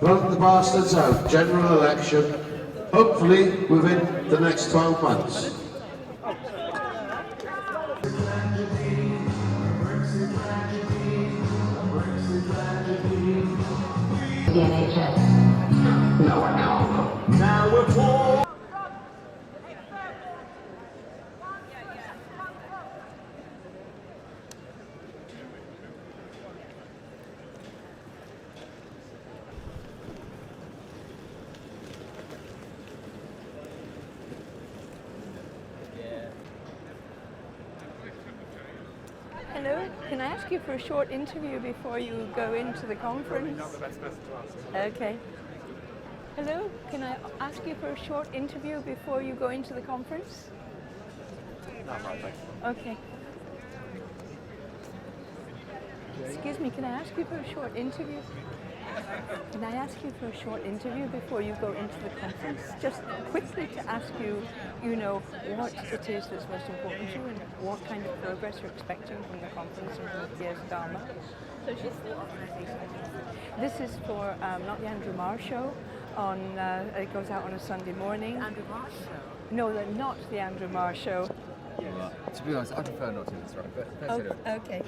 Vote the bastards out. General election, hopefully within the next 12 months. The NHS. No one home. Now we're for. Hello, can I ask you for a short interview before you go into the conference? Not the best person to ask. Okay. Hello, can I ask you for a short interview before you go into the conference? No, I'm right, thanks. Okay. Excuse me, can I ask you for a short interview? Can I ask you for a short interview before you go into the conference? Just quickly to ask you, you know, what it is that's most important to you and what kind of progress you're expecting from the conference and from Keir Starmer. So she's still This is for not the Andrew Marr show. It goes out on a Sunday morning. Andrew Marr show? No, not the Andrew Marr show. To be honest, I prefer not to interrupt, but let's do it. Okay.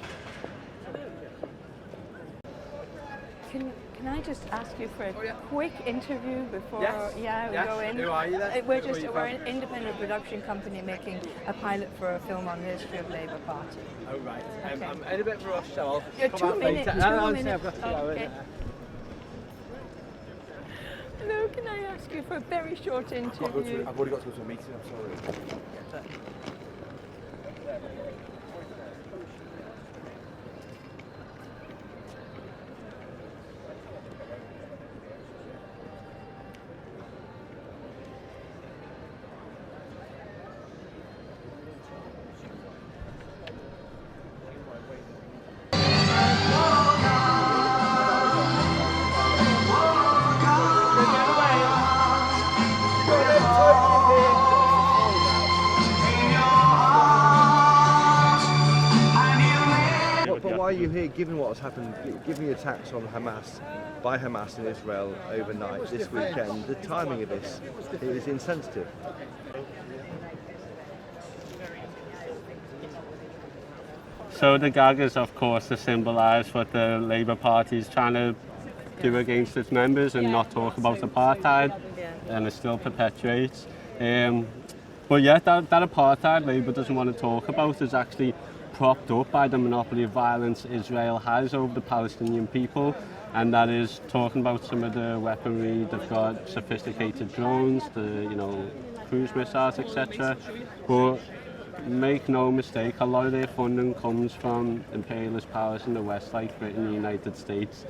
Can I just ask you for a quick interview before we go in? Who are you then? We're an independent production company making a pilot for a film on the history of Labour Party. Oh, right. Okay. I'm in a bit of a rush, so I'll You're come 2 out minutes. later. 2 No, minutes. I've got to go, Okay. Hello, can I ask you for a very short interview? I've already got to go to a meeting, I'm sorry. But why are you here, given what has happened, given the attacks on Hamas, by Hamas in Israel overnight, this weekend, the timing of this is insensitive. So the gag is, of course, to symbolise what the Labour Party is trying to do against its members and not talk about apartheid, and it still perpetuates. But yeah, that apartheid Labour doesn't want to talk about is actually propped up by the monopoly of violence Israel has over the Palestinian people, and that is talking about some of the weaponry. They've got sophisticated drones, cruise missiles, etc. But make no mistake, a lot of their funding comes from imperialist powers in the West, like Britain, the United States.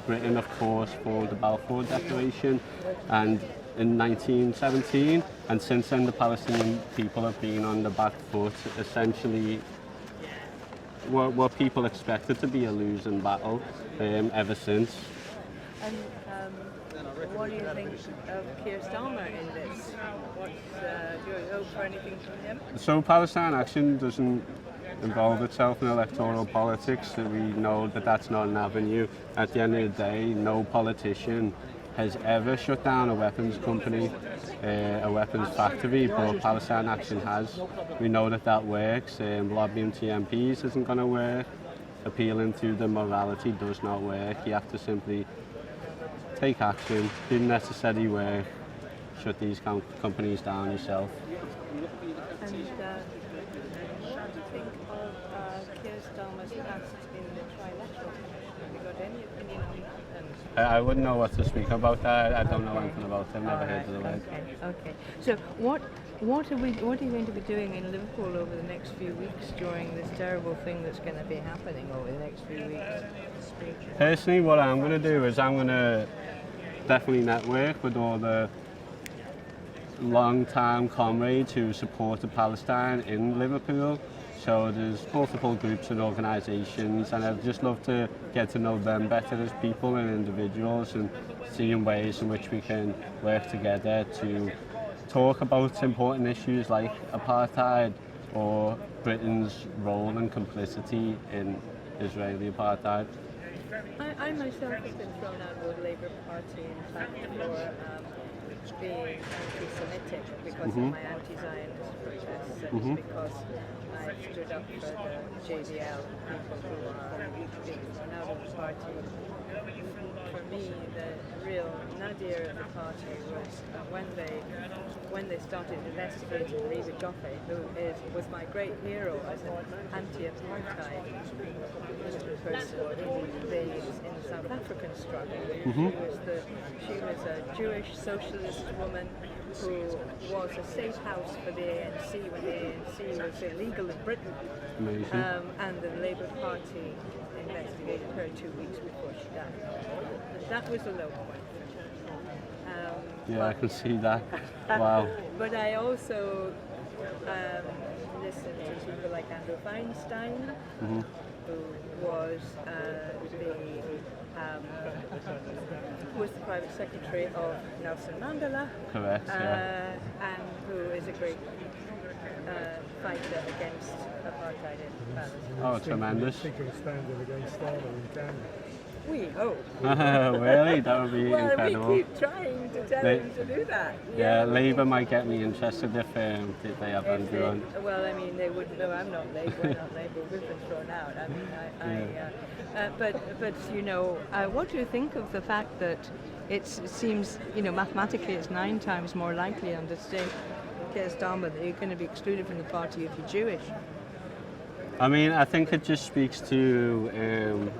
Britain, of course, formed the Balfour Declaration, and in 1917, and since then the Palestinian people have been on the back foot. Essentially, what people expected to be a losing battle ever since. And what do you think of Keir Starmer in this? Do you hope for anything from him? So Palestine Action doesn't involve itself in electoral politics. So we know that that's not an avenue. At the end of the day, no politician has ever shut down a weapons company, a weapons factory, but Palestine Action has. We know that works. Lobbying to MPs isn't going to work. Appealing to the morality does not work. You have to simply take action, do the necessary work, shut these companies down yourself. And what do you think of Keir Starmer's past in the trilateral? Have you got any opinion on that? I wouldn't know what to speak about that. I don't know anything about it. I've never heard of the word. Okay. So what are you going to be doing in Liverpool over the next few weeks during this terrible thing that's going to be happening over the next few weeks? Personally, what I'm going to do is I'm going to definitely network with all the long-time comrades who supported Palestine in Liverpool. So there's multiple groups and organisations, and I'd just love to get to know them better as people and individuals, and seeing ways in which we can work together to talk about important issues like apartheid or Britain's role and complicity in Israeli apartheid. I myself have been thrown out of the Labour Party, in fact, for being anti-Semitic because of my anti-Zionist protests, and because I stood up for the JVL people who are being thrown out of the party. For me, the real nadir of the party was when they started investigating Reva Joffe, who was my great hero as an anti-apartheid person in the South African struggle. She was a Jewish socialist woman who was a safe house for the ANC when the ANC was illegal in Britain. And the Labour Party investigated her 2 weeks before she died. And that was a low point. I can see that. Wow. But I also listened to people like Andrew Feinstein, who was the private secretary of Nelson Mandela. Correct, and who is a great fighter against apartheid in Palestine. Oh, tremendous. Standing against Stalin in Canada. We hope. Really? That would be incredible. We keep trying to tell them to do that. Yeah, Labour might get me interested if they have Andrew on. Well, I mean, they wouldn't know I'm not Labour, we're not Labour, we've been thrown out. I mean, but you know, what do you think of the fact that it seems, you know, mathematically it's 9 times more likely under state Keir Starmer that you're going to be excluded from the party if you're Jewish? I mean, I think it just speaks to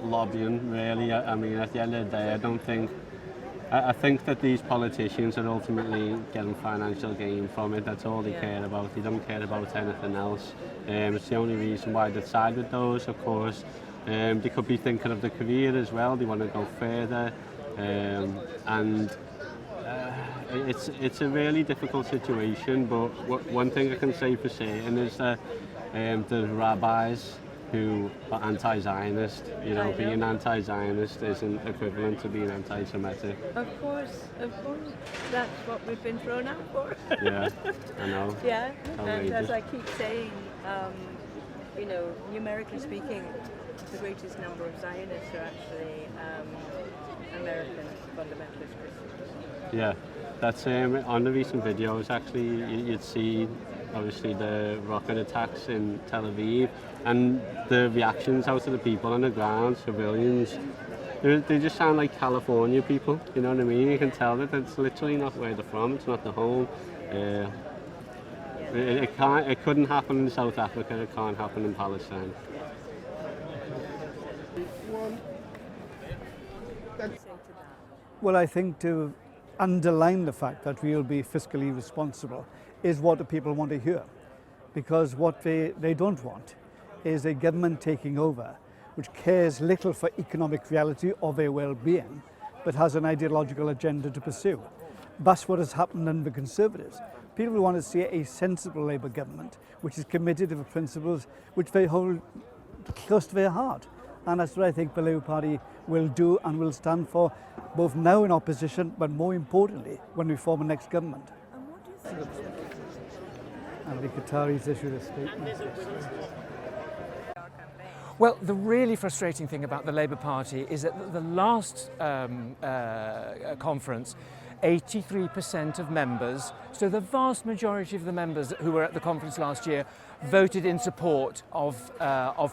lobbying, really. I mean, at the end of the day, I think that these politicians are ultimately getting financial gain from it. That's all they care about. They don't care about anything else. It's the only reason why they side with those, of course. They could be thinking of the career as well. They want to go further. It's a really difficult situation, but one thing I can say for certain is that the rabbis who are anti-Zionist, you know, being anti-Zionist isn't equivalent to being anti-Semitic. Of course, that's what we've been thrown out for. Yeah, I know. Yeah, Outrageous. and as I keep saying, you know, numerically speaking, the greatest number of Zionists are actually American fundamentalist Christians. Yeah, that's on the recent videos. Actually, you'd see obviously the rocket attacks in Tel Aviv and the reactions out of the people on the ground, civilians. They just sound like California people, you know what I mean? You can tell that it's literally not where they're from, it's not the home. It couldn't happen in South Africa, it can't happen in Palestine. Well, I think to underline the fact that we'll be fiscally responsible is what the people want to hear. Because what they don't want is a government taking over which cares little for economic reality or their well-being, but has an ideological agenda to pursue. That's what has happened under the Conservatives. People want to see a sensible Labour government which is committed to the principles which they hold close to their heart. And that's what I think the Labour Party will do and will stand for, both now in opposition, but more importantly, when we form a next government. And the Qataris issued a statement. Well, the really frustrating thing about the Labour Party is that at the last conference, 83% of members, so the vast majority of the members who were at the conference last year, voted in support of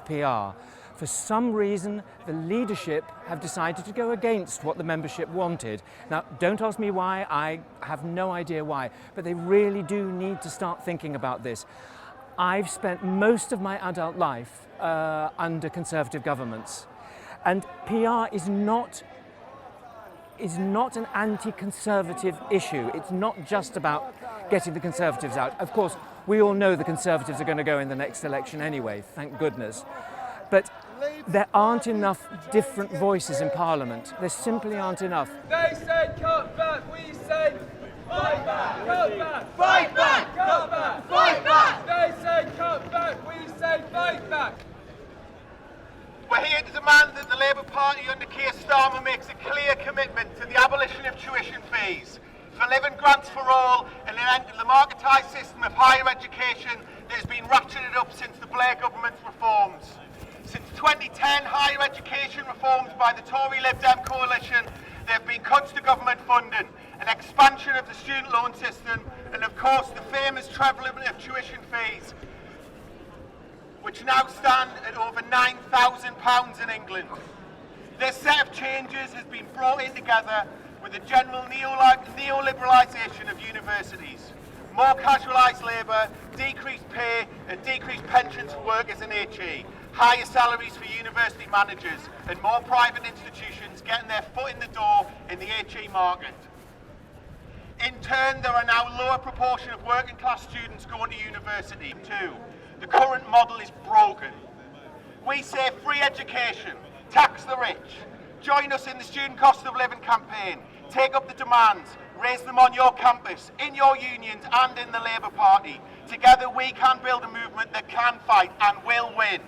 PR. For some reason, the leadership have decided to go against what the membership wanted. Now, don't ask me why, I have no idea why, but they really do need to start thinking about this. I've spent most of my adult life under Conservative governments, and PR is not an anti-Conservative issue. It's not just about getting the Conservatives out. Of course, we all know the Conservatives are going to go in the next election anyway, thank goodness. But there aren't enough different voices in Parliament. There simply aren't enough. They say cut back, we say Fight back! Cut back! Fight back! Cut back! Fight back! They say cut back, we say fight back! We're here to demand that the Labour Party under Keir Starmer makes a clear commitment to the abolition of tuition fees, for living grants for all, and an end to the marketised system of higher education that has been ratcheted up since the Blair government's reforms. Since 2010, higher education reforms by the Tory Lib Dem coalition, there have been cuts to government funding, an expansion of the student loan system, and of course the famous trebling of tuition fees, which now stand at over £9,000 in England. This set of changes has been brought in together with a general neoliberalisation of universities, more casualised labour, decreased pay and decreased pensions for workers in HE, higher salaries for university managers and more private institutions getting their foot in the door in the HE market. In turn, there are now a lower proportion of working class students going to university too. The current model is broken. We say free education, tax the rich. Join us in the student cost of living campaign. Take up the demands, raise them on your campus, in your unions and in the Labour Party. Together we can build a movement that can fight and will win.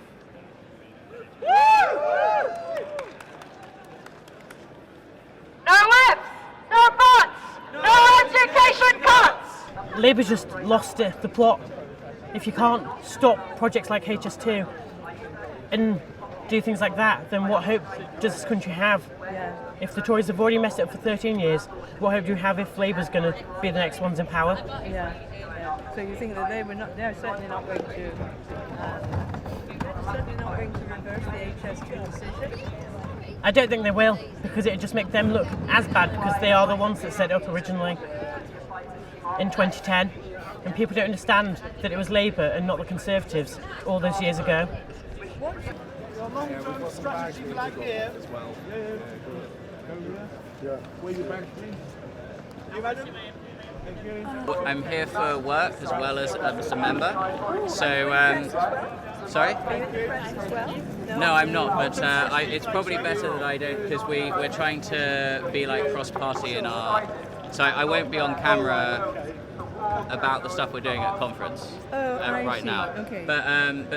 No ifs, no buts, no education cuts! Labour's just lost the plot. If you can't stop projects like HS2 and do things like that, then what hope does this country have? Yeah. If the Tories have already messed it up for 13 years, what hope do you have if Labour's going to be the next ones in power? Yeah. So you think that they're certainly not going to reverse the HS2 decision? I don't think they will, because it would just make them look as bad, because they are the ones that set it up originally in 2010. And people don't understand that it was Labour and not the Conservatives all those years ago. Your long-term strategy flag here. Where you back, please? You, madam? I'm here for work as well as a member. So, sorry? No, I'm not. But it's probably better that I don't, because we're trying to be like cross-party in our. So I won't be on camera about the stuff we're doing at conference right now. Okay. But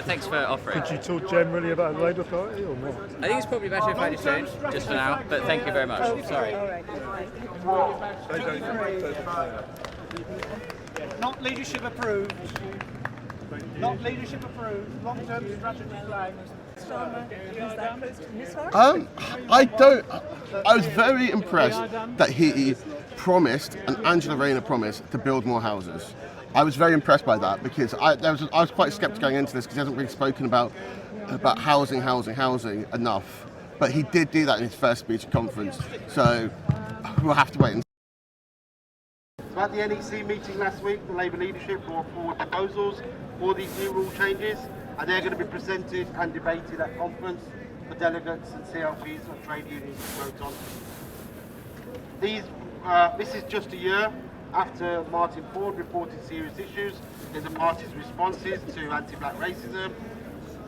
thanks for offering. Could you talk generally about the Labour Party or not? I think it's probably better if I just don't, just for now. But thank you very much. Sorry. Not leadership approved. Not leadership approved. Long-term strategy flag. I was very impressed that he promised, and Angela Rayner promised, to build more houses. I was very impressed by that, because I was quite sceptical going into this, because he hasn't really spoken about housing enough. But he did do that in his first speech at conference, so we'll have to wait and see. So at the NEC meeting last week, the Labour leadership brought forward proposals for these new rule changes, and they're going to be presented and debated at conference for delegates and CLPs and trade unions to vote on. This is just a year after Martin Ford reported serious issues in the party's responses to anti-black racism.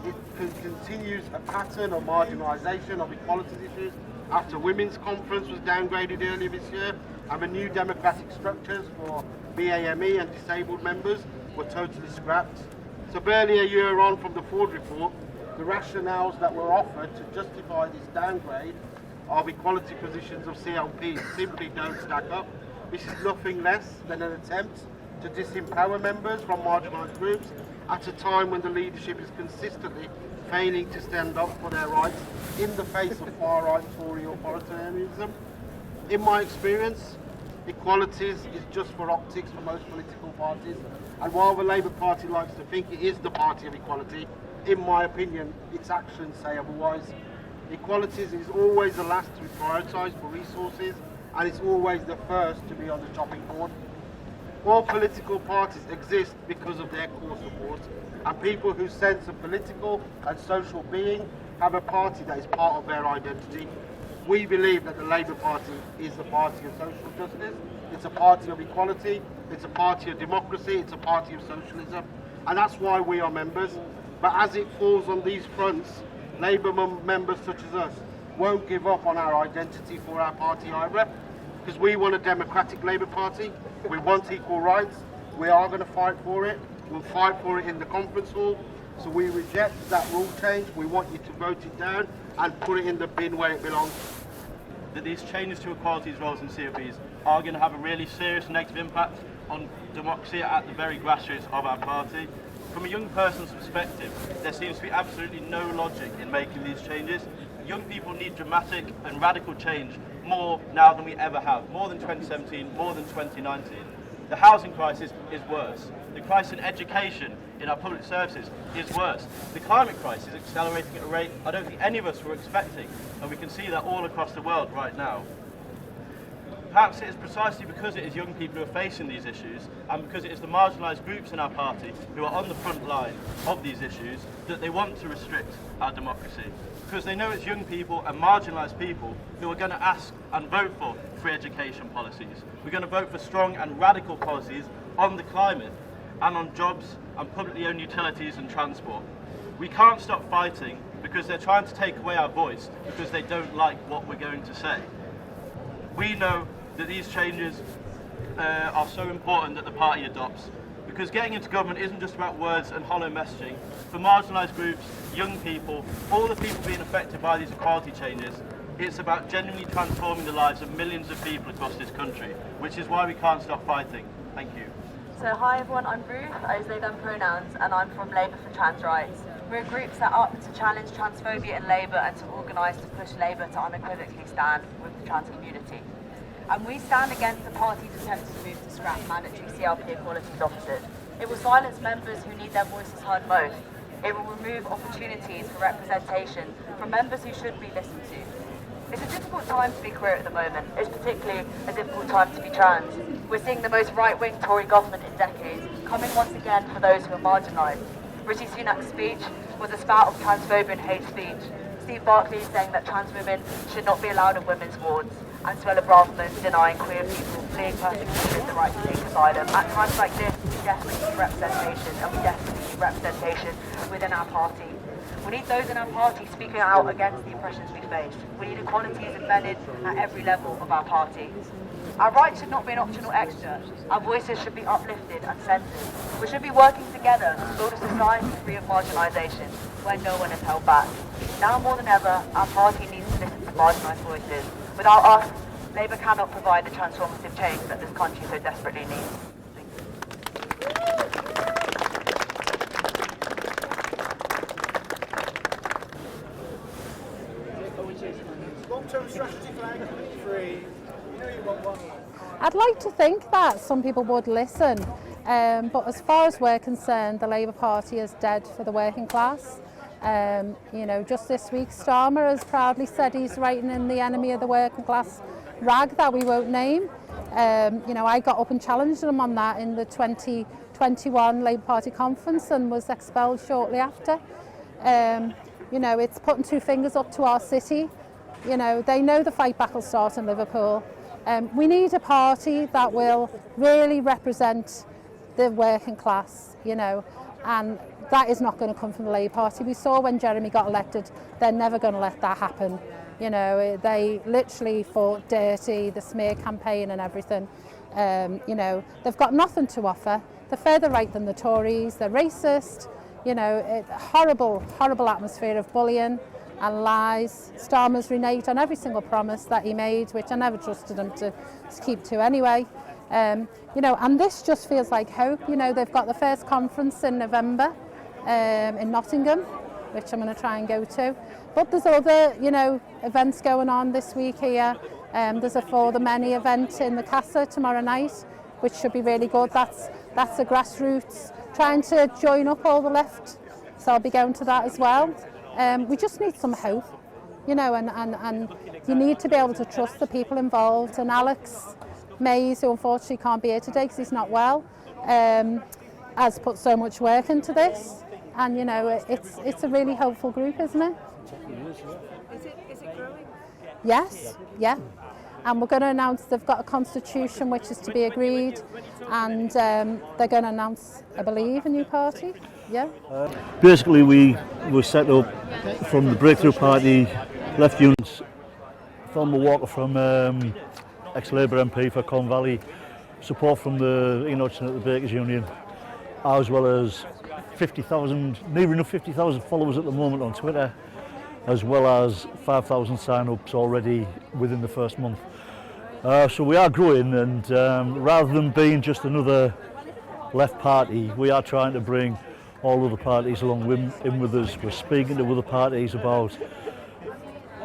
It continues a pattern of marginalisation of equality issues after Women's Conference was downgraded earlier this year, and the new democratic structures for BAME and disabled members were totally scrapped. So barely a year on from the Ford report, the rationales that were offered to justify this downgrade of equality positions of CLPs simply don't stack up. This is nothing less than an attempt to disempower members from marginalised groups at a time when the leadership is consistently failing to stand up for their rights in the face of far-right Tory authoritarianism. In my experience, equalities is just for optics for most political parties, and while the Labour Party likes to think it is the party of equality, in my opinion, its actions say otherwise. Equalities is always the last to be prioritised for resources, and it's always the first to be on the chopping board. All political parties exist because of their core support, and people whose sense of political and social being have a party that is part of their identity. We believe that the Labour Party is the party of social justice, it's a party of equality, it's a party of democracy, it's a party of socialism, and that's why we are members. But as it falls on these fronts, Labour members such as us won't give up on our identity for our party either, because we want a democratic Labour Party, We want equal rights. We are going to fight for it. We'll fight for it in the conference hall. So we reject that rule change. We want you to vote it down and put it in the bin where it belongs. That these changes to equalities roles in CFBs are going to have a really serious negative impact on democracy at the very grassroots of our party. From a young person's perspective, there seems to be absolutely no logic in making these changes. Young people need dramatic and radical change more now than we ever have, more than 2017, more than 2019. The housing crisis is worse. The crisis in education, in our public services, is worse. The climate crisis is accelerating at a rate I don't think any of us were expecting, and we can see that all across the world right now. Perhaps it is precisely because it is young people who are facing these issues, and because it is the marginalised groups in our party who are on the front line of these issues, that they want to restrict our democracy. Because they know it's young people and marginalised people who are going to ask and vote for free education policies. We're going to vote for strong and radical policies on the climate and on jobs and publicly owned utilities and transport. We can't stop fighting because they're trying to take away our voice because they don't like what we're going to say. We know that these changes are so important that the party adopts, because getting into government isn't just about words and hollow messaging. For marginalised groups, young people, all the people being affected by these equality changes, it's about genuinely transforming the lives of millions of people across this country, which is why we can't stop fighting. Thank you. So hi everyone, I'm Ruth, I use they them pronouns, and I'm from Labour for Trans Rights. We're a group set up to challenge transphobia in Labour and to organise to push Labour to unequivocally stand with the trans community. And we stand against the party's attempts to move to scrap mandatory CRP equalities officers. It will silence members who need their voices heard most. It will remove opportunities for representation from members who should be listened to. It's a difficult time to be queer at the moment. It's particularly a difficult time to be trans. We're seeing the most right-wing Tory government in decades coming once again for those who are marginalised. Rishi Sunak's speech was a spout of transphobia and hate speech. Steve Barclay saying that trans women should not be allowed in women's wards, and Suella Braverman denying queer people fleeing persecution the right to take asylum. At times like this, we desperately need representation, and we desperately need representation within our party. We need those in our party speaking out against the oppressions we face. We need equalities embedded at every level of our party. Our rights should not be an optional extra. Our voices should be uplifted and centred. We should be working together to build a society free of marginalisation, where no one is held back. Now more than ever, our party needs to listen to marginalised voices. Without us, Labour cannot provide the transformative change that this country so desperately needs. Long-term strategy flag, 3. I'd like to think that some people would listen, but as far as we're concerned, the Labour Party is dead for the working class. You know, just this week, Starmer has proudly said he's writing in the enemy of the working class rag that we won't name. You know, I got up and challenged him on that in the 2021 Labour Party conference and was expelled shortly after. You know, it's putting two fingers up to our city. You know, they know the fight back will start in Liverpool. We need a party that will really represent the working class, you know, and that is not going to come from the Labour Party. We saw when Jeremy got elected, they're never going to let that happen. You know, they literally fought dirty, the smear campaign and everything. You know, they've got nothing to offer. They're further right than the Tories, they're racist, you know, horrible, horrible atmosphere of bullying and lies. Starmer's reneged on every single promise that he made, which I never trusted him to keep to anyway. You know, and this just feels like hope. You know, they've got the first conference in November in Nottingham, which I'm going to try and go to. But there's other, you know, events going on this week here. There's a For the Many event in the Casa tomorrow night, which should be really good. That's a grassroots trying to join up all the left, so I'll be going to that as well. We just need some hope, you know, and you need to be able to trust the people involved. And Alex Mays, who unfortunately can't be here today because he's not well, has put so much work into this. And, you know, it's a really hopeful group, isn't it? Is it growing? Yes, yeah. And we're going to announce they've got a constitution which is to be agreed, and they're going to announce, I believe, a new party. Yeah. Basically, we were set up from the Breakthrough Party, left units, from a walker from ex-Labour MP for Colne Valley, support from the Enoch and the Bakers Union, as well as 50,000, near enough 50,000 followers at the moment on Twitter, as well as 5,000 sign-ups already within the first month. So we are growing, and rather than being just another left party, we are trying to bring all other parties along in with us. We're speaking to other parties about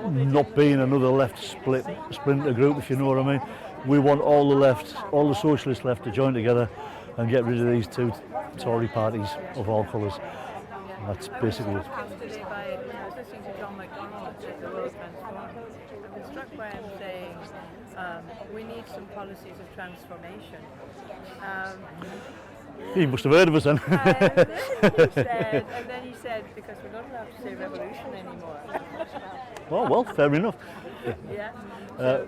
not being another left splinter group, if you know what I mean. We want all the left, all the socialist left to join together and get rid of these two Tory parties of all colours. That's basically it. Yesterday by listening to John McDonnell at the World Transform, I've been struck by him saying we need some policies of transformation. You must have heard of us then. And then he said, because we're not allowed to say revolution anymore. Oh, well, fair enough. Yeah. So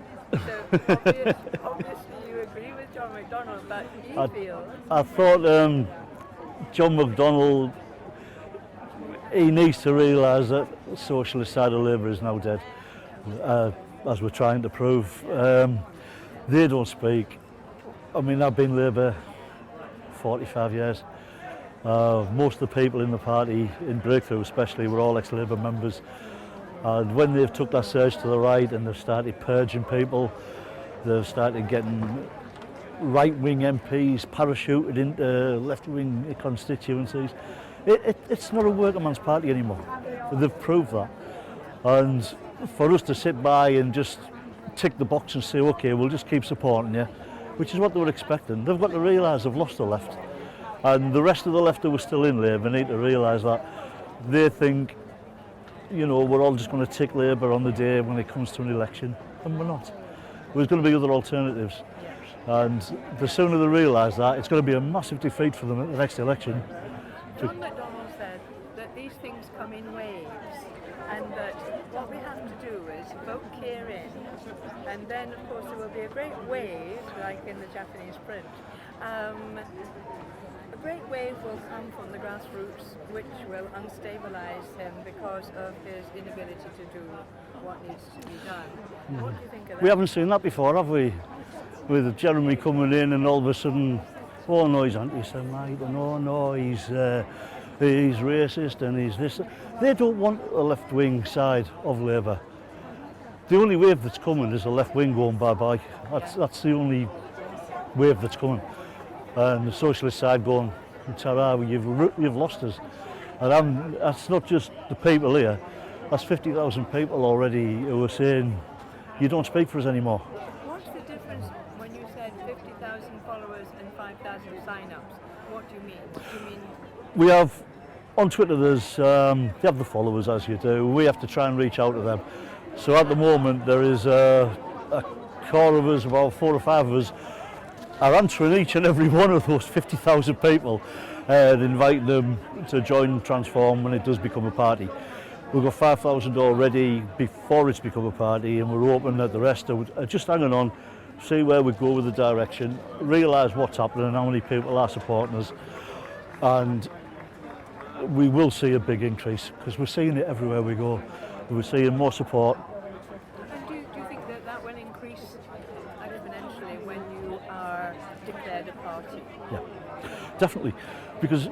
obviously you agree with John McDonnell, but he feels... I thought John McDonnell, he needs to realise that the socialist side of Labour is now dead, as we're trying to prove. They don't speak. I mean, I've been Labour 45 years. Most of the people in the party, in Breakthrough especially, were all ex-Labour members. And when they've took that surge to the right and they've started purging people, they've started getting right-wing MPs parachuted into left-wing constituencies. It's not a working man's party anymore. They've proved that. And for us to sit by and just tick the box and say, okay, we'll just keep supporting you, which is what they were expecting. They've got to realise they've lost the left. And the rest of the left who were still in Labour need to realise that they think, you know, we're all just going to tick Labour on the day when it comes to an election, and we're not. There's going to be other alternatives. And the sooner they realise that, it's going to be a massive defeat for them at the next election. John McDonnell said that these things come in waves, and that what we have to do is vote Keir in, and then of course there will be a great wave, like in the Japanese print. A great wave will come from the grassroots, which will unstabilise him because of his inability to do what needs to be done. What do you think of that? We haven't seen that before, have we? With Jeremy coming in and all of a sudden, oh no, he's anti-Semite, and oh no, he's racist, and he's this. They don't want a left-wing side of Labour. The only wave that's coming is a left wing going bye-bye. That's the only wave that's coming. And the socialist side going, ta-ra, you've lost us. And that's not just the people here, that's 50,000 people already who are saying, you don't speak for us anymore. What's the difference when you said 50,000 followers and 5,000 sign-ups? What do you mean? Do you mean... We have, on Twitter, there's, you have the followers as you do, we have to try and reach out to them. So at the moment there is a core of us, about 4 or 5 of us, are answering each and every one of those 50,000 people and inviting them to join Transform when it does become a party. We've got 5,000 already before it's become a party, and we're hoping that the rest are just hanging on, see where we go with the direction, realise what's happening and how many people are supporting us, and we will see a big increase because we're seeing it everywhere we go. We're seeing more support. And do you think that that will increase exponentially when you are declared a party? Yeah, definitely, because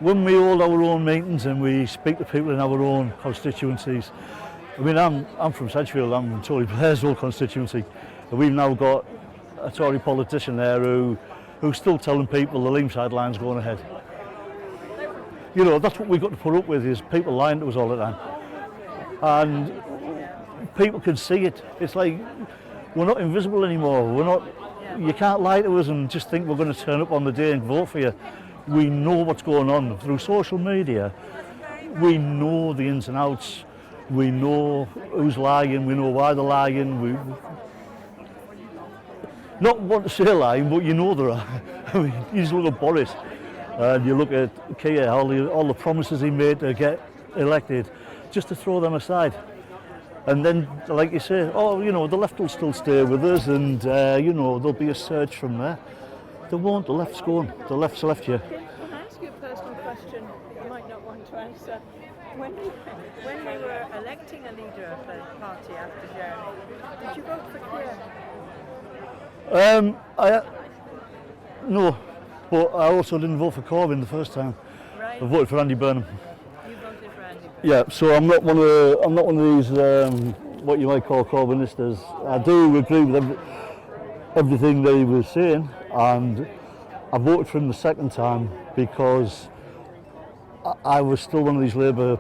when we hold our own meetings and we speak to people in our own constituencies, I mean, I'm from Sedgefield, I'm from Tory Blair's old constituency, and we've now got a Tory politician there who's still telling people the Leamside line's going ahead. You know, that's what we've got to put up with, is people lying to us all the time. And people can see it. It's like, we're not invisible anymore. You can't lie to us and just think we're going to turn up on the day and vote for you. We know what's going on through social media. We know the ins and outs. We know who's lying. We know why they're lying. We not want to say lying, but you know there are. I mean, you just look at Boris. And you look at Keir, all the promises he made to get elected, just to throw them aside. And then, like you say, oh, you know, the left will still stay with us, and, you know, there'll be a surge from there. They won't, the left's gone. The left's left you. Can I ask you a personal question that you might not want to answer? When we were electing a leader of the party after Jeremy, did you vote for Keir? No, but I also didn't vote for Corbyn the first time. Right. I voted for Andy Burnham. You voted for Andy Burnham. Yeah, so I'm not one of these what you might call Corbynistas. I do agree with everything that he was saying, and I voted for him the second time because I was still one of these Labour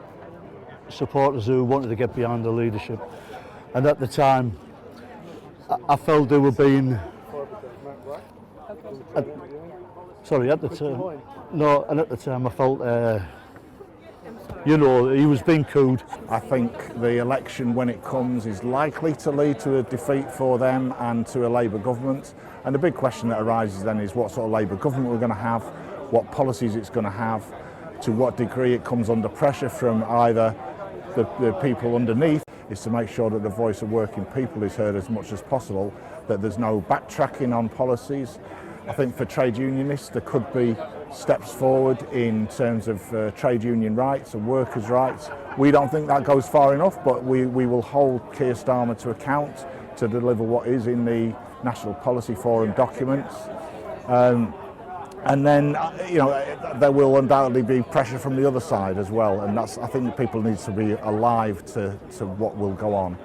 supporters who wanted to get behind the leadership, and at the time I felt they were being at the time I felt he was being cooed. I think the election, when it comes, is likely to lead to a defeat for them and to a Labour government. And the big question that arises then is what sort of Labour government we're going to have, what policies it's going to have, to what degree it comes under pressure from either the people underneath, is to make sure that the voice of working people is heard as much as possible, that there's no backtracking on policies. I think for trade unionists there could be steps forward in terms of trade union rights and workers' rights. We don't think that goes far enough, but we will hold Keir Starmer to account to deliver what is in the National Policy Forum documents. And then, there will undoubtedly be pressure from the other side as well, and I think people need to be alive to what will go on.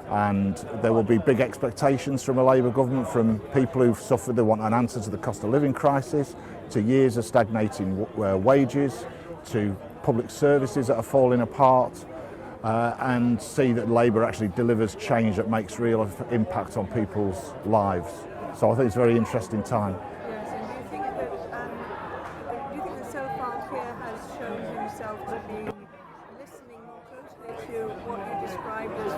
And there will be big expectations from a Labour government, from people who've suffered. They want an answer to the cost of living crisis, to years of stagnating wages, to public services that are falling apart, and see that Labour actually delivers change that makes real impact on people's lives. So I think it's a very interesting time. Yes, and do you think that so far Keir has shown himself to be listening more closely to what you described as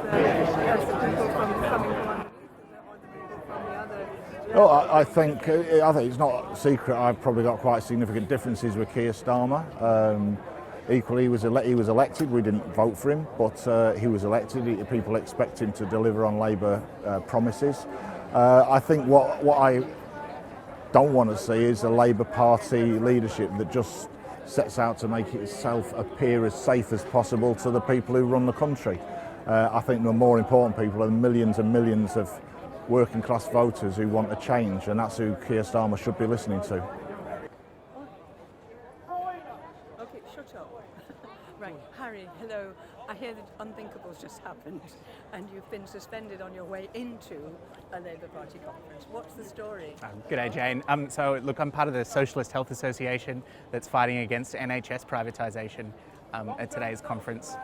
the people coming from underneath, or the people from the other? Well, I think it's not a secret. I've probably got quite significant differences with Keir Starmer. Equally, he was elected. We didn't vote for him, but he was elected. People expect him to deliver on Labour promises. I think what I don't want to see is a Labour Party leadership that just sets out to make itself appear as safe as possible to the people who run the country. I think the more important people are millions and millions of working class voters who want a change, and that's who Keir Starmer should be listening to. Okay, shut up. Right, Harry, hello. I hear that unthinkable's just happened and you've been suspended on your way into a Labour Party conference. What's the story? G'day, Jane. So look, I'm part of the Socialist Health Association that's fighting against NHS privatisation at today's conference.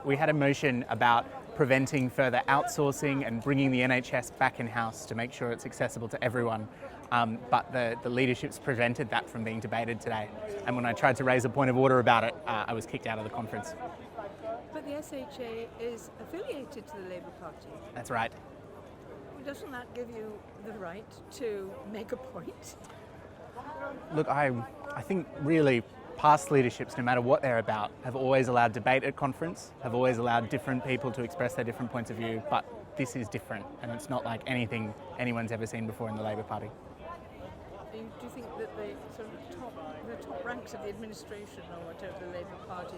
We had a motion about preventing further outsourcing and bringing the NHS back in-house to make sure it's accessible to everyone. But the leadership's prevented that from being debated today. And when I tried to raise a point of order about it, I was kicked out of the conference. But the SHA is affiliated to the Labour Party. That's right. Doesn't that give you the right to make a point? Look, I think really past leaderships, no matter what they're about, have always allowed debate at conference, have always allowed different people to express their different points of view, but this is different and it's not like anything anyone's ever seen before in the Labour Party. Do you think that the top ranks of the administration or whatever the Labour Party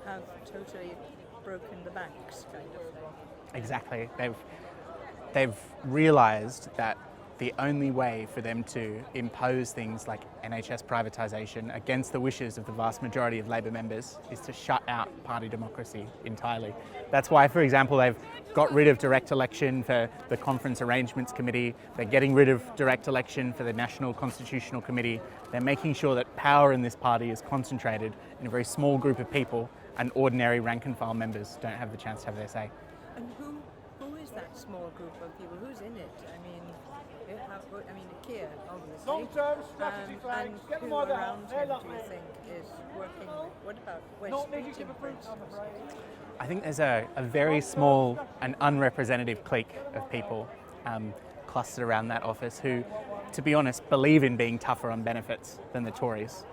have totally broken the banks, kind of thing? Exactly. They've realised that the only way for them to impose things like NHS privatisation against the wishes of the vast majority of Labour members is to shut out party democracy entirely. That's why, for example, they've got rid of direct election for the Conference Arrangements Committee. They're getting rid of direct election for the National Constitutional Committee. They're making sure that power in this party is concentrated in a very small group of people, and ordinary rank and file members don't have the chance to have their say. And who is that small group of people? Who's in it? Keir, obviously. Long-term strategy flags. And Get them who all down. around him do you think is working? What about West Street, for instance? I think there's a very small and unrepresentative clique of people clustered around that office who, to be honest, believe in being tougher on benefits than the Tories.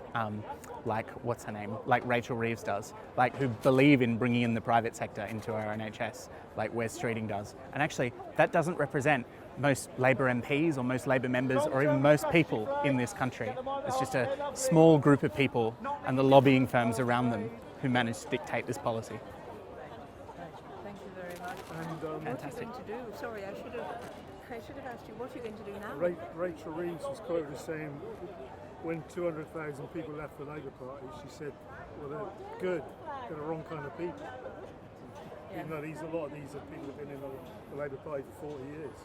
Like, what's her name? Like Rachel Reeves does. Like, who believe in bringing in the private sector into our NHS, like Wes Streeting does. And actually, that doesn't represent most Labour MPs or most Labour members or even most people in this country. It's just a small group of people and the lobbying firms around them who manage to dictate this policy. Thank you very much. And Fantastic. what are you going to do? Sorry, I should have I should have asked you, what are you going to do now? Rachel Reeves was quoted as saying, when 200,000 people left the Labour Party, she said, well, they're good, they're the wrong kind of people. Even though a lot of these are people who've been in the Labour Party for 40 years.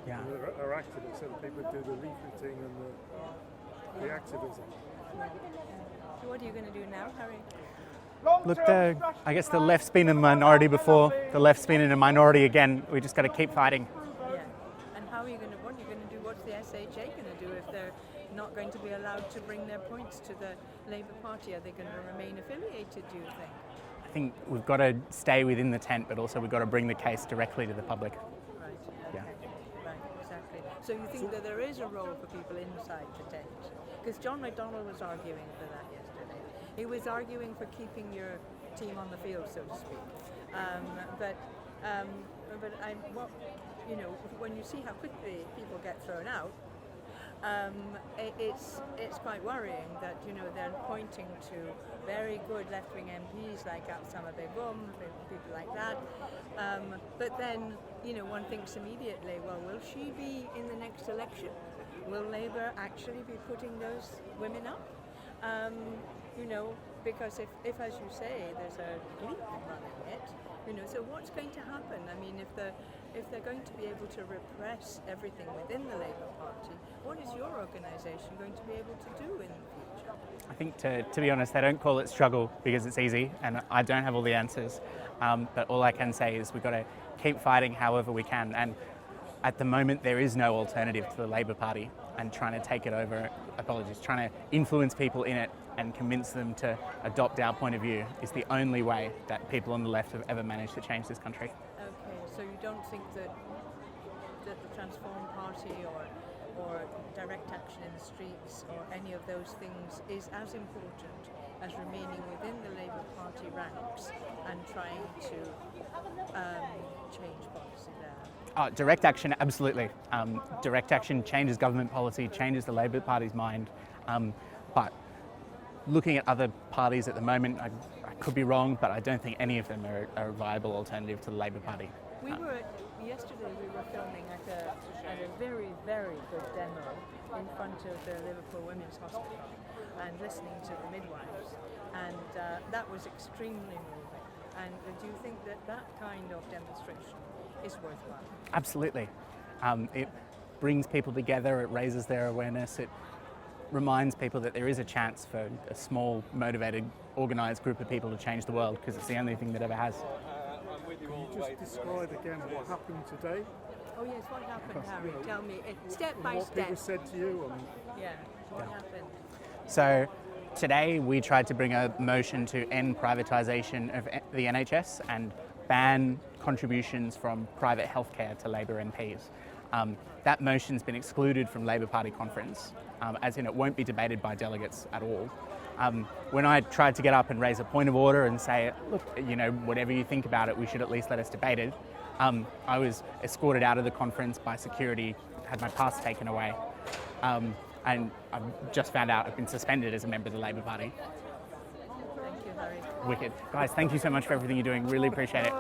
Yeah. And they're activists, so the people who do the leafleting and the activism. So what are you going to do now, Harry? Look, I guess the left's been in a minority before, the left's been in a minority again. We just got to keep fighting. Yeah. And what are you going to do? What's the SHA going to do if they're not going to be allowed to bring their points to the Labour Party? Are they going to remain affiliated, do you think? I think we've got to stay within the tent, but also we've got to bring the case directly to the public. Right. Yeah. Right, exactly. So you think that there is a role for people inside the tent? Because John McDonnell was arguing for that yesterday. He was arguing for keeping your team on the field, so to speak. When you see how quickly people get thrown out, it's quite worrying that they're pointing to very good left-wing MPs like Oussama Begum, people like that. But then one thinks immediately, well, will she be in the next election? Will Labour actually be putting those women up? Because if, as you say, there's a leak running it, so what's going to happen? I mean, if they're going to be able to repress everything within the Labour Party, what is your organisation going to be able to do in the future? I think, to be honest, they don't call it struggle because it's easy, and I don't have all the answers. But all I can say is we've got to keep fighting however we can. And at the moment, there is no alternative to the Labour Party, and trying to take it over, trying to influence people in it and convince them to adopt our point of view is the only way that people on the left have ever managed to change this country. Okay, so you don't think that the Transform Party or direct action in the streets or any of those things is as important as remaining within the Labour Party ranks and trying to change policy there? Direct action, absolutely. Direct action changes government policy, changes the Labour Party's mind. But looking at other parties at the moment, I could be wrong, but I don't think any of them are a viable alternative to the Labour Party. Yesterday we were filming at a very, very good demo in front of the Liverpool Women's Hospital and listening to the midwives, and that was extremely moving. And do you think that kind of demonstration is worthwhile? Absolutely. It brings people together, it raises their awareness, it reminds people that there is a chance for a small, motivated, organised group of people to change the world, because it's the only thing that ever has. Can you just describe again what happened today? Oh yes, what happened, Harry? Tell me, step by what step. What people said to you? What happened? So today we tried to bring a motion to end privatisation of the NHS and ban contributions from private healthcare to Labour MPs. That motion's been excluded from Labour Party conference, as in it won't be debated by delegates at all. When I tried to get up and raise a point of order and say, look, whatever you think about it, we should at least let us debate it, I was escorted out of the conference by security, had my pass taken away, and I've just found out I've been suspended as a member of the Labour Party. Thank you, Harry. Wicked. Guys, thank you so much for everything you're doing. Really appreciate it.